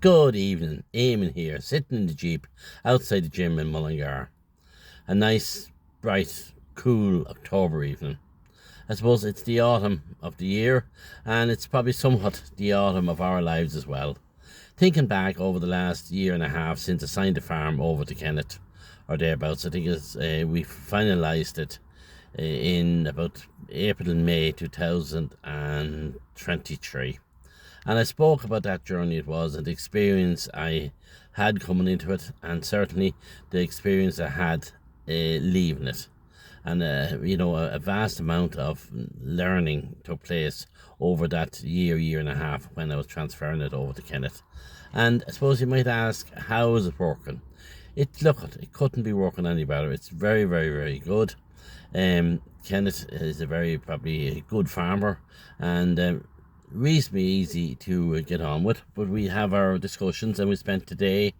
Good evening, Eamon here, sitting in the Jeep outside the gym in Mullingar. A nice, bright, cool October evening. I suppose it's the autumn of the year, and it's probably somewhat the autumn of our lives as well. Thinking back over the last year and a half since I signed the farm over to Kenneth, or thereabouts, I think we finalised it in about April and May 2023. And I spoke about that journey it was and the experience I had coming into it, and certainly the experience I had leaving it. And, a vast amount of learning took place over that year and a half when I was transferring it over to Kenneth. And I suppose you might ask, how is it working? It couldn't be working any better. It's very, very, very good. Kenneth is probably a good farmer, and reasonably easy to get on with, but we have our discussions, and we spent today,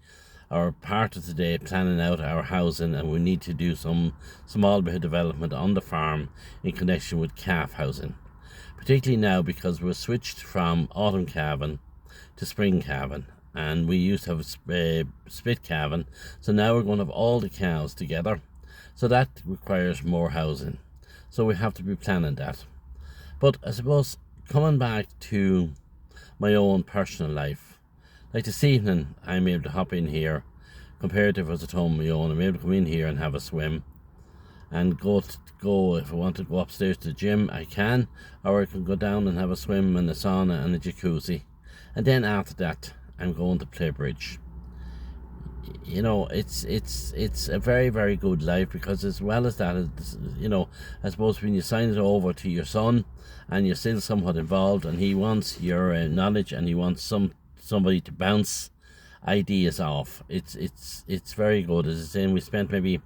or part of today, planning out our housing, and we need to do some small bit of development on the farm in connection with calf housing, particularly now because we're switched from autumn calving to spring calving, and we used to have split calving, so now we're going to have all the cows together, so that requires more housing, so we have to be planning that. But I suppose, coming back to my own personal life, like this evening, I'm able to hop in here, compared to if I was at home on my own. I'm able to come in here and have a swim, and go if I want to go upstairs to the gym, I can, or I can go down and have a swim in the sauna and a jacuzzi, and then after that, I'm going to play bridge. It's a very, very good life, because as well as that, I suppose when you sign it over to your son and you're still somewhat involved, and he wants your knowledge, and he wants somebody to bounce ideas off, it's very good. As I say, we spent maybe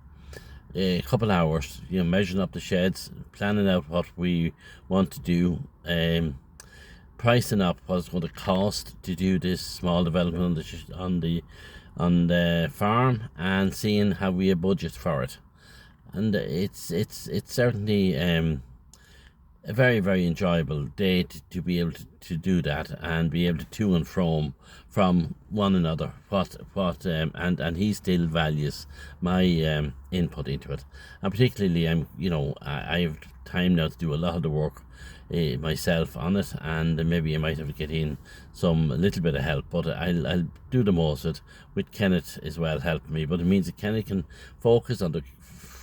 a couple hours measuring up the sheds, planning out what we want to do, pricing up what it's going to cost to do this small development on the farm, and seeing how we budget for it. And it's certainly a very, very enjoyable day to be able to do that, and be able to and from one another and he still values my input into it, and particularly I have time now to do a lot of the work myself on it, and maybe I might have to get in some little bit of help, but I'll do the most of it, with Kenneth as well helping me. But it means that Kenneth can focus on the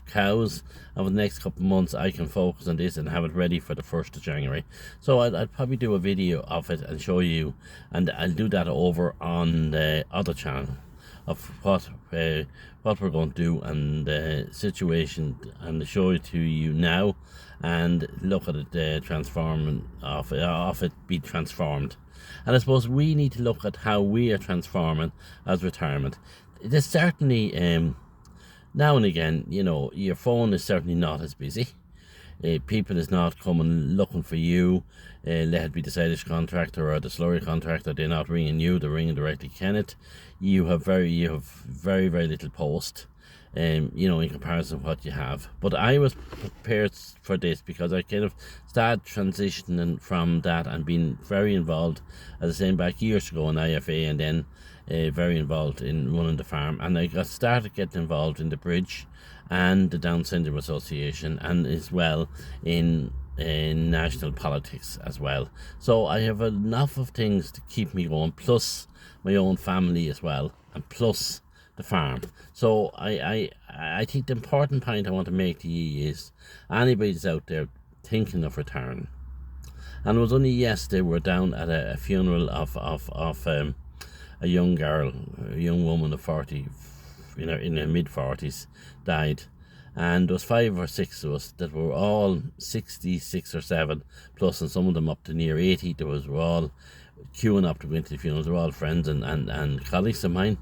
cows, and for the next couple of months I can focus on this and have it ready for the 1st of January. So I'll probably do a video of it and show you, and I'll do that over on the other channel of what we're going to do, and the situation, and show it to you now, and look at it transforming of it be transformed. And I suppose we need to look at how we are transforming as retirement. There's certainly now and again, your phone is certainly not as busy. People is not coming looking for you, let it be the Salish contractor or the slurry contractor. They're not ringing you, they're ringing directly Kenneth. You have very, very little post, in comparison to what you have. But I was prepared for this, because I kind of started transitioning from that and being very involved, as I was saying, back years ago in IFA, and then very involved in running the farm, and I started getting involved in the bridge and the Down Syndrome Association, and as well in national politics as well. So I have enough of things to keep me going, plus my own family as well, and plus the farm. So I think the important point I want to make to you is, anybody that's out there thinking of retiring, and it was only yesterday we're down at a funeral of a young girl, a young woman of 40, in her mid-40s, died. And there was 5 or 6 of us that were all 66 or 7 plus, and some of them up to near 80. We're all queuing up to go into the funerals. They're all friends and colleagues of mine,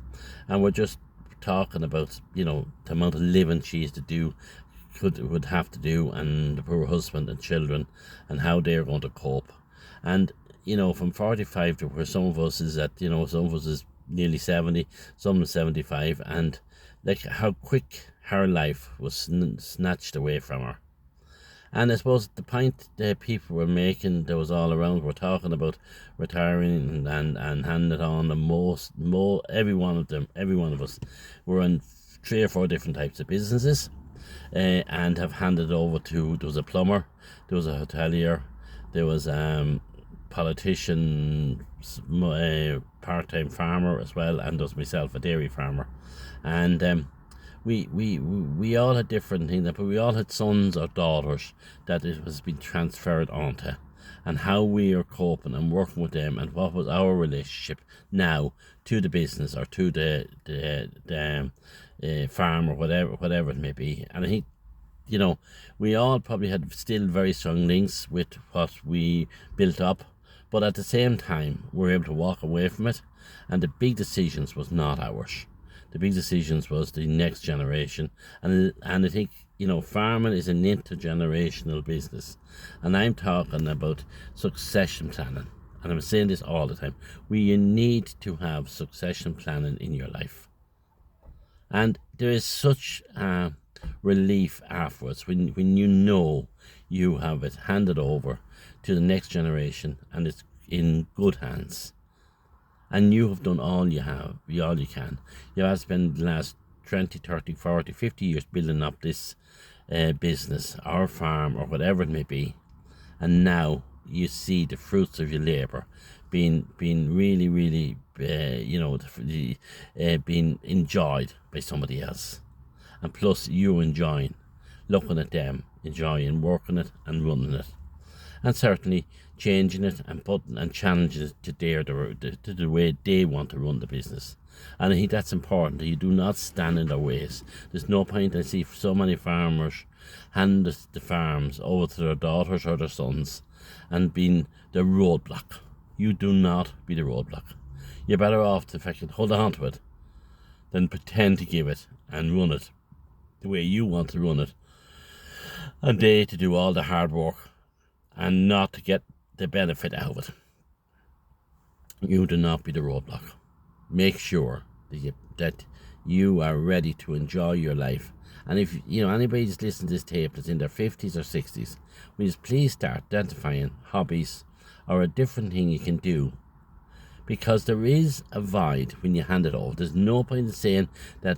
and we're just talking about the amount of living she used to do, would have to do, and the poor husband and children, and how they're going to cope. And from 45 to where some of us is at, some of us is nearly 70, some is 75, and like how quick her life was snatched away from her. And I suppose the point that people were making, there was all around, were talking about retiring and handing it on. And every one of them, every one of us, were in 3 or 4 different types of businesses, and have handed over to. There was a plumber, there was a hotelier, there was politician, part-time farmer as well, and there was myself, a dairy farmer, and we all had different things, but we all had sons or daughters that it was being transferred onto, and how we are coping and working with them, and what was our relationship now to the business or to the farm or whatever it may be. And I think, we all probably had still very strong links with what we built up, but at the same time we were able to walk away from it, and the big decisions was not ours. The big decisions was the next generation, and I think, farming is an intergenerational business, and I'm talking about succession planning, and I'm saying this all the time. You need to have succession planning in your life, and there is such relief afterwards when you have it handed over to the next generation and it's in good hands. And you have done all you can. You have spent the last 20, 30, 40, 50 years building up this business or farm or whatever it may be. And now you see the fruits of your labour being really, really, being enjoyed by somebody else. And plus you enjoying looking at them, enjoying working it and running it. And certainly changing it and putting and challenging it to the way they want to run the business. And I think that's important, that you do not stand in their ways. There's no point. I see so many farmers hand the farms over to their daughters or their sons and being the roadblock. You do not be the roadblock. You're better off to hold on to it than pretend to give it and run it the way you want to run it, and they to do all the hard work and not to get the benefit out of it. You do not be the roadblock. Make sure that you are ready to enjoy your life. And if anybody that's listening to this tape that's in their 50s or 60s, will you please start identifying hobbies or a different thing you can do, because there is a void when you hand it over. There's no point in saying that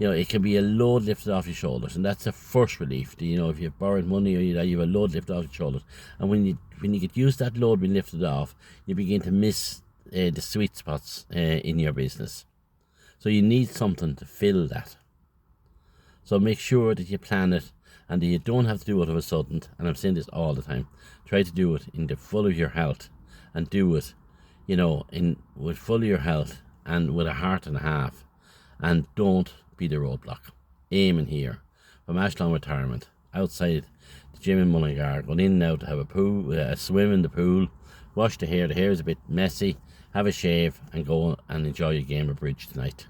it can be a load lifted off your shoulders, and that's a first relief. If you've borrowed money or you have a load lifted off your shoulders, and when you get used to that load being lifted off, you begin to miss the sweet spots in your business. So you need something to fill that. So make sure that you plan it, and that you don't have to do it all of a sudden. And I'm saying this all the time. Try to do it in the full of your health, and do it, with full of your health and with a heart and a half, and don't be the roadblock. Aiming here from Ashlon Retirement, outside the gym in Mullingar, going in and out to have a swim in the pool, wash the hair. The hair is a bit messy. Have a shave and go and enjoy a game of bridge tonight.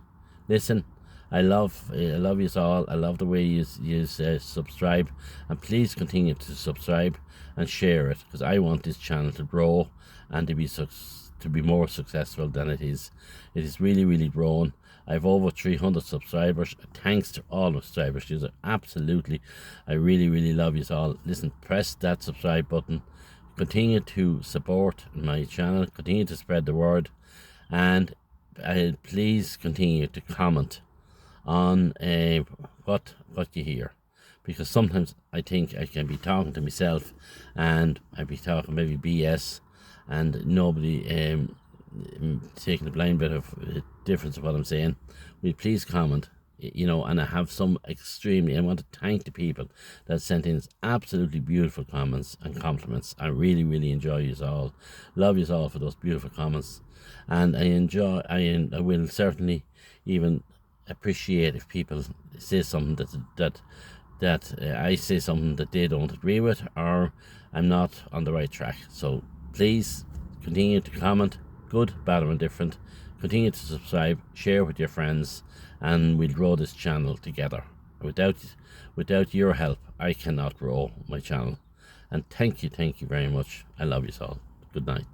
Listen, I love you all. I love the way you subscribe, and please continue to subscribe and share it, because I want this channel to grow and to be more successful than it is. It is really, really grown. I have over 300 subscribers. Thanks to all the subscribers. You are absolutely, I really, really love you all. Listen, press that subscribe button. Continue to support my channel. Continue to spread the word, and please continue to comment on what you hear, because sometimes I think I can be talking to myself, and I be talking maybe BS, and nobody taking a blind bit of difference of what I'm saying. Will you please comment? And I have some I want to thank the people that sent in absolutely beautiful comments and compliments. I really, really enjoy you all. Love you all for those beautiful comments. And I will certainly even appreciate if people say something that I say something that they don't agree with, or I'm not on the right track. So please continue to comment, good, bad, or indifferent. Continue to subscribe, share with your friends, and we'll grow this channel together. Without your help, I cannot grow my channel. And thank you very much. I love you all. Good night.